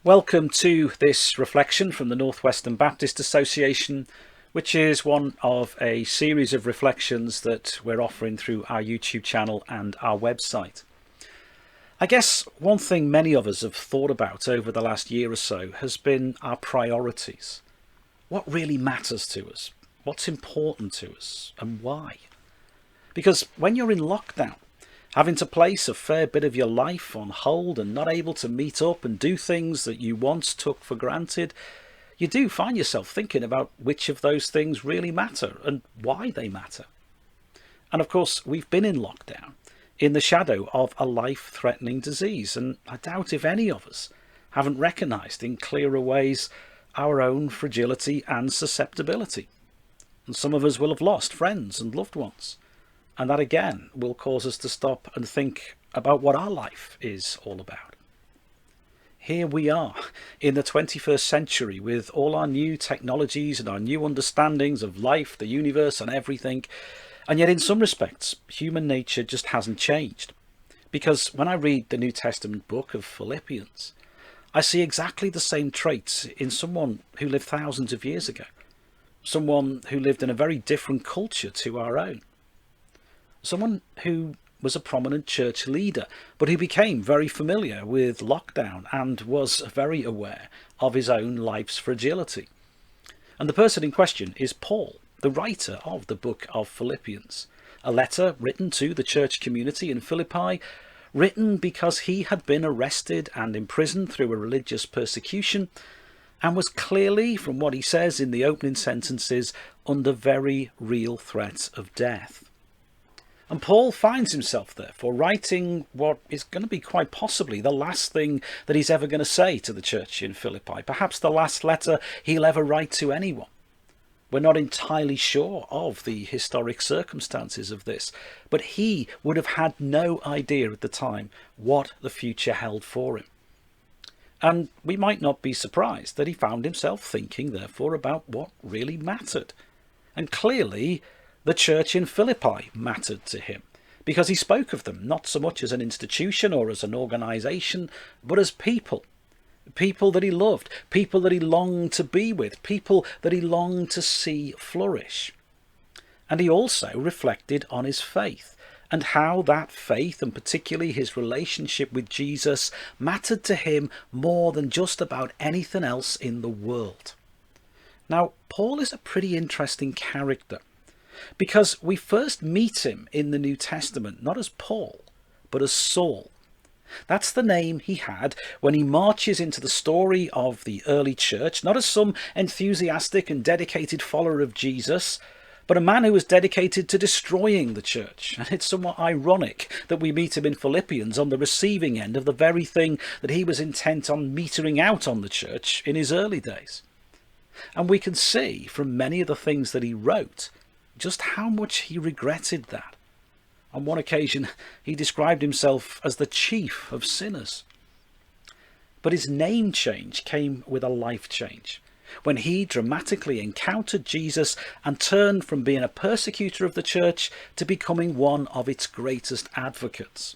Welcome to this reflection from the Northwestern Baptist Association, which is one of a series of reflections that we're offering through our YouTube channel and our website. I guess one thing many of us have thought about over the last year or so has been our priorities. What really matters to us? What's important to us? And why? Because when you're in lockdown, having to place a fair bit of your life on hold and not able to meet up and do things that you once took for granted, you do find yourself thinking about which of those things really matter and why they matter. And of course, we've been in lockdown in the shadow of a life-threatening disease, and I doubt if any of us haven't recognised in clearer ways our own fragility and susceptibility. And some of us will have lost friends and loved ones. And that again will cause us to stop and think about what our life is all about. Here we are in the 21st century with all our new technologies and our new understandings of life, the universe and everything. And yet in some respects, human nature just hasn't changed. Because when I read the New Testament book of Philippians, I see exactly the same traits in someone who lived thousands of years ago. Someone who lived in a very different culture to our own. Someone who was a prominent church leader, but who became very familiar with lockdown and was very aware of his own life's fragility. And the person in question is Paul, the writer of the book of Philippians, a letter written to the church community in Philippi, written because he had been arrested and imprisoned through a religious persecution and was clearly, from what he says in the opening sentences, under very real threat of death. And Paul finds himself, therefore, writing what is going to be quite possibly the last thing that he's ever going to say to the church in Philippi, perhaps the last letter he'll ever write to anyone. We're not entirely sure of the historic circumstances of this, but he would have had no idea at the time what the future held for him. And we might not be surprised that he found himself thinking, therefore, about what really mattered. And clearly, the church in Philippi mattered to him, because he spoke of them not so much as an institution or as an organisation, but as people. People that he loved, people that he longed to be with, people that he longed to see flourish. And he also reflected on his faith, and how that faith, and particularly his relationship with Jesus, mattered to him more than just about anything else in the world. Now, Paul is a pretty interesting character, because we first meet him in the New Testament not as Paul, but as Saul. That's the name he had when he marches into the story of the early church, not as some enthusiastic and dedicated follower of Jesus, but a man who was dedicated to destroying the church. And it's somewhat ironic that we meet him in Philippians on the receiving end of the very thing that he was intent on metering out on the church in his early days. And we can see from many of the things that he wrote just how much he regretted that. On one occasion, he described himself as the chief of sinners. But his name change came with a life change, when he dramatically encountered Jesus and turned from being a persecutor of the church to becoming one of its greatest advocates.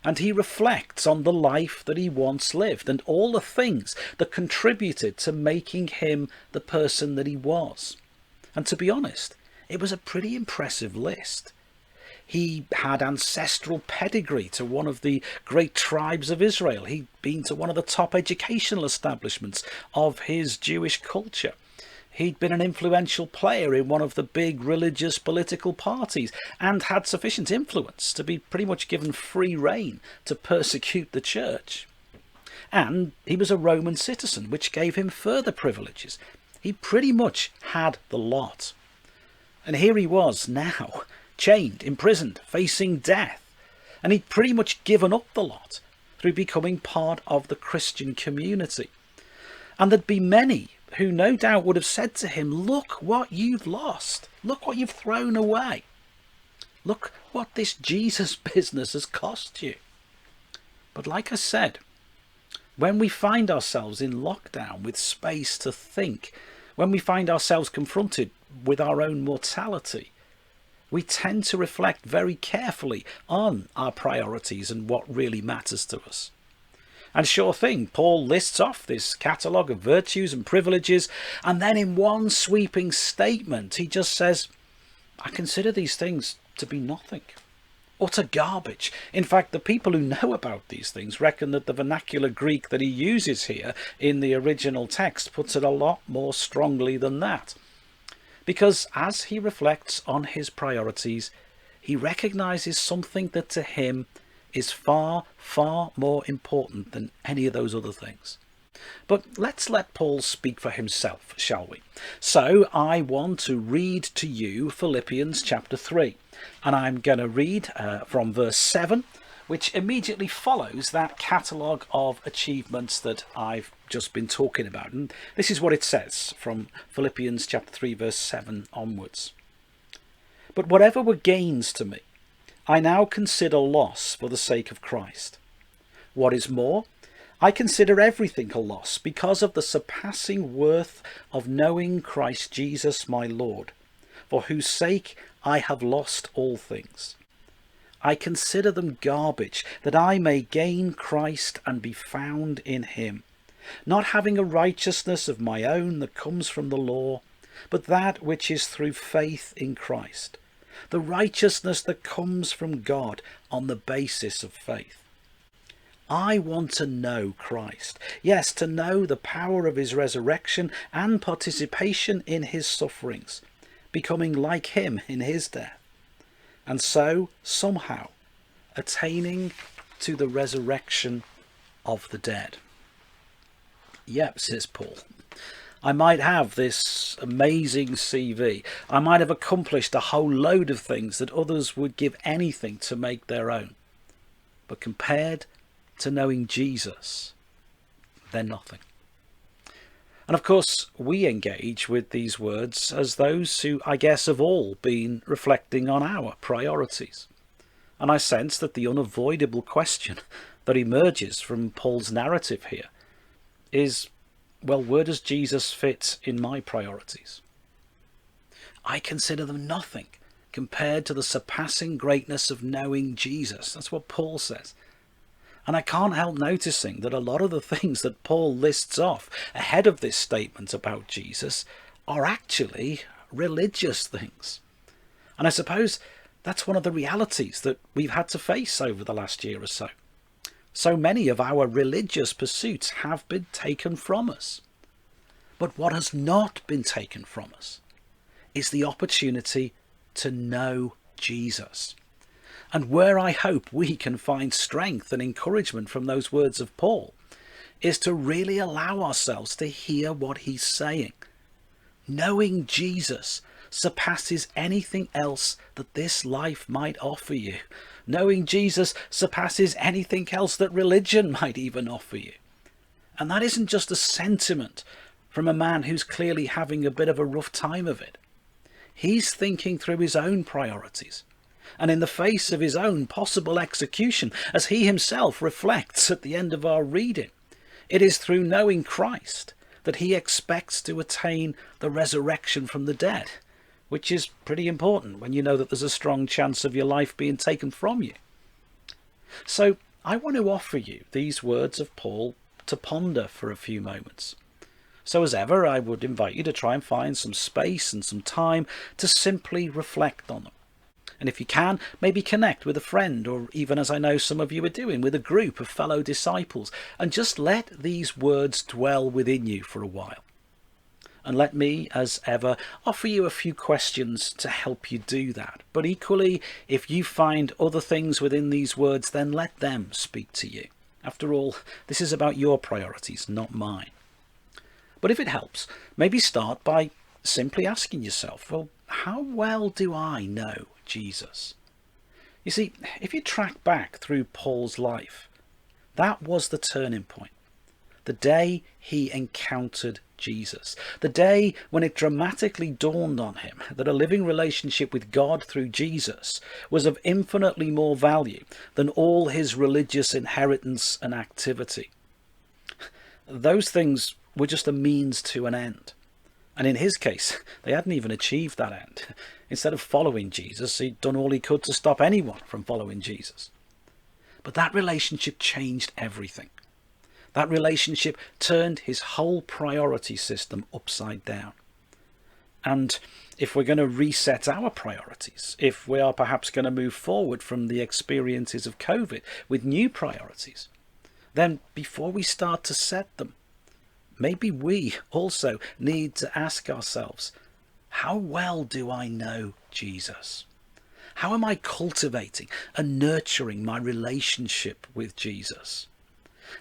And he reflects on the life that he once lived and all the things that contributed to making him the person that he was. And to be honest, it was a pretty impressive list. He had ancestral pedigree to one of the great tribes of Israel. He'd been to one of the top educational establishments of his Jewish culture. He'd been an influential player in one of the big religious political parties and had sufficient influence to be pretty much given free rein to persecute the church. And he was a Roman citizen, which gave him further privileges. He pretty much had the lot. And here he was now, chained, imprisoned, facing death. And he'd pretty much given up the lot through becoming part of the Christian community. And there'd be many who no doubt would have said to him, look what you've lost. Look what you've thrown away. Look what this Jesus business has cost you. But like I said, when we find ourselves in lockdown with space to think, when we find ourselves confronted with our own mortality, we tend to reflect very carefully on our priorities and what really matters to us. And sure thing, Paul lists off this catalogue of virtues and privileges, and then in one sweeping statement he just says, I consider these things to be nothing. Utter garbage. In fact, the people who know about these things reckon that the vernacular Greek that he uses here in the original text puts it a lot more strongly than that. Because as he reflects on his priorities, he recognises something that to him is far, far more important than any of those other things. But let's let Paul speak for himself, shall we? So I want to read to you Philippians chapter 3, and I'm going to read from verse 7, which immediately follows that catalogue of achievements that I've just been talking about. And this is what it says from Philippians chapter 3, verse 7 onwards. But whatever were gains to me, I now consider loss for the sake of Christ. What is more, I consider everything a loss because of the surpassing worth of knowing Christ Jesus my Lord, for whose sake I have lost all things. I consider them garbage, that I may gain Christ and be found in him, not having a righteousness of my own that comes from the law, but that which is through faith in Christ, the righteousness that comes from God on the basis of faith. I want to know Christ, yes, to know the power of his resurrection and participation in his sufferings, becoming like him in his death, and so somehow attaining to the resurrection of the dead. Yep, says Paul, I might have this amazing CV. I might have accomplished a whole load of things that others would give anything to make their own. But compared to knowing Jesus, they're nothing. And of course, we engage with these words as those who, I guess, have all been reflecting on our priorities. And I sense that the unavoidable question that emerges from Paul's narrative here is, well, where does Jesus fit in my priorities? I consider them nothing compared to the surpassing greatness of knowing Jesus. That's what Paul says. And I can't help noticing that a lot of the things that Paul lists off ahead of this statement about Jesus are actually religious things. And I suppose that's one of the realities that we've had to face over the last year or so. So many of our religious pursuits have been taken from us. But what has not been taken from us is the opportunity to know Jesus. And where I hope we can find strength and encouragement from those words of Paul is to really allow ourselves to hear what he's saying. Knowing Jesus surpasses anything else that this life might offer you. Knowing Jesus surpasses anything else that religion might even offer you. And that isn't just a sentiment from a man who's clearly having a bit of a rough time of it. He's thinking through his own priorities. And in the face of his own possible execution, as he himself reflects at the end of our reading, it is through knowing Christ that he expects to attain the resurrection from the dead, which is pretty important when you know that there's a strong chance of your life being taken from you. So I want to offer you these words of Paul to ponder for a few moments. So as ever, I would invite you to try and find some space and some time to simply reflect on them. And if you can, maybe connect with a friend, or even, as I know some of you are doing, with a group of fellow disciples, and just let these words dwell within you for a while. And let me, as ever, offer you a few questions to help you do that. But equally, if you find other things within these words, then let them speak to you. After all, this is about your priorities, not mine. But if it helps, maybe start by simply asking yourself, well, how well do I know Jesus? You see, if you track back through Paul's life, that was the turning point. The day he encountered Jesus. The day when it dramatically dawned on him that a living relationship with God through Jesus was of infinitely more value than all his religious inheritance and activity. Those things were just a means to an end. And in his case, they hadn't even achieved that end. Instead of following Jesus, he'd done all he could to stop anyone from following Jesus. But that relationship changed everything. That relationship turned his whole priority system upside down. And if we're going to reset our priorities, if we are perhaps going to move forward from the experiences of COVID with new priorities, then before we start to set them, maybe we also need to ask ourselves, how well do I know Jesus? How am I cultivating and nurturing my relationship with Jesus?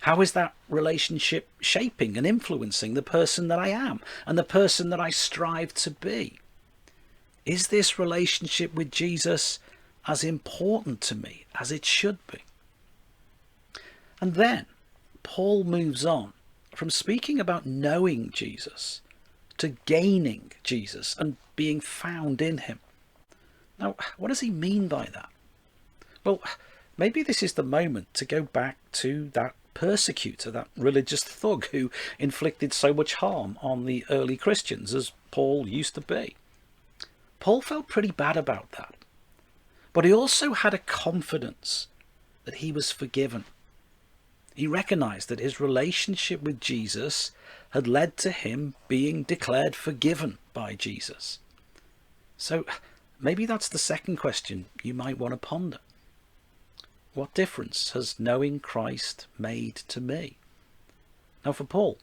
How is that relationship shaping and influencing the person that I am and the person that I strive to be? Is this relationship with Jesus as important to me as it should be? And then Paul moves on from speaking about knowing Jesus to gaining Jesus and being found in him. Now, what does he mean by that? Well, maybe this is the moment to go back to that persecutor, that religious thug who inflicted so much harm on the early Christians, as Paul used to be. Paul felt pretty bad about that, but he also had a confidence that he was forgiven. He recognized that his relationship with Jesus had led to him being declared forgiven by Jesus. So maybe that's the second question you might want to ponder. What difference has knowing Christ made to me? Now, for Paul,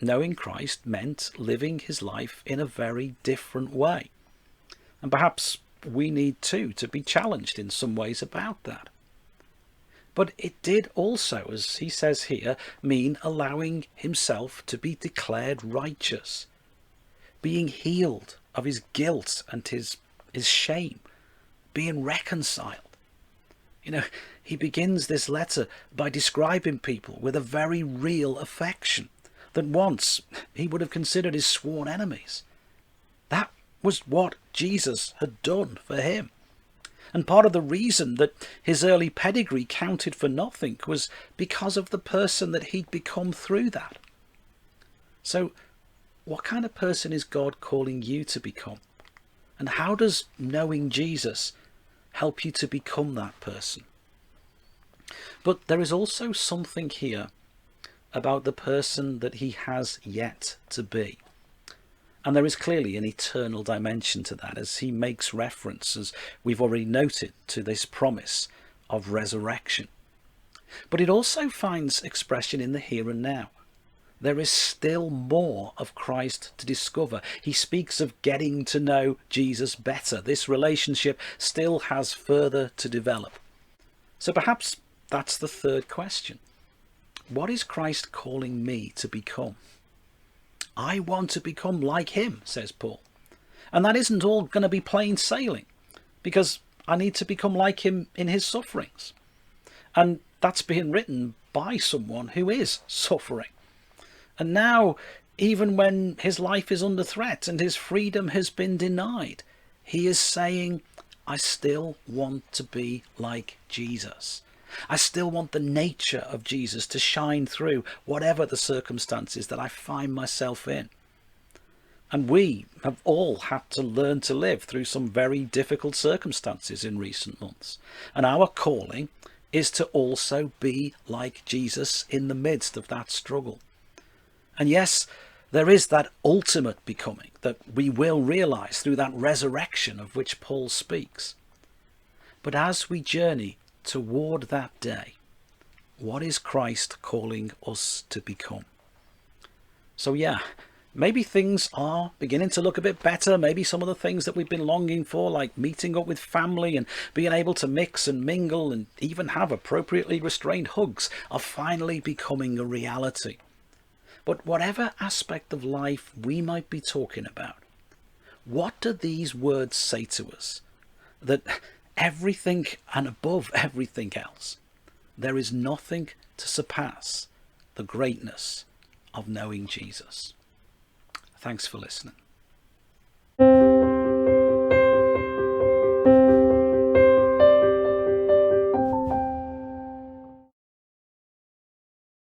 knowing Christ meant living his life in a very different way. And perhaps we need too to be challenged in some ways about that. But it did also, as he says here, mean allowing himself to be declared righteous, being healed of his guilt and his shame, being reconciled. You know, he begins this letter by describing people with a very real affection that once he would have considered his sworn enemies. That was what Jesus had done for him. And part of the reason that his early pedigree counted for nothing was because of the person that he'd become through that. So, what kind of person is God calling you to become? And how does knowing Jesus help you to become that person? But there is also something here about the person that he has yet to be. And there is clearly an eternal dimension to that, as he makes reference, as we've already noted, to this promise of resurrection. But it also finds expression in the here and now. There is still more of Christ to discover. He speaks of getting to know Jesus better. This relationship still has further to develop. So perhaps that's the third question. What is Christ calling me to become? I want to become like him, says Paul. And that isn't all going to be plain sailing, because I need to become like him in his sufferings. And that's being written by someone who is suffering. And now, even when his life is under threat and his freedom has been denied, he is saying, I still want to be like Jesus. I still want the nature of Jesus to shine through whatever the circumstances that I find myself in. And we have all had to learn to live through some very difficult circumstances in recent months. And our calling is to also be like Jesus in the midst of that struggle. And yes, there is that ultimate becoming that we will realize through that resurrection of which Paul speaks. But as we journey toward that day, what is Christ calling us to become? So yeah, maybe things are beginning to look a bit better. Maybe some of the things that we've been longing for, like meeting up with family and being able to mix and mingle and even have appropriately restrained hugs, are finally becoming a reality. But whatever aspect of life we might be talking about, what do these words say to us? That everything and above everything else, there is nothing to surpass the greatness of knowing Jesus. Thanks for listening.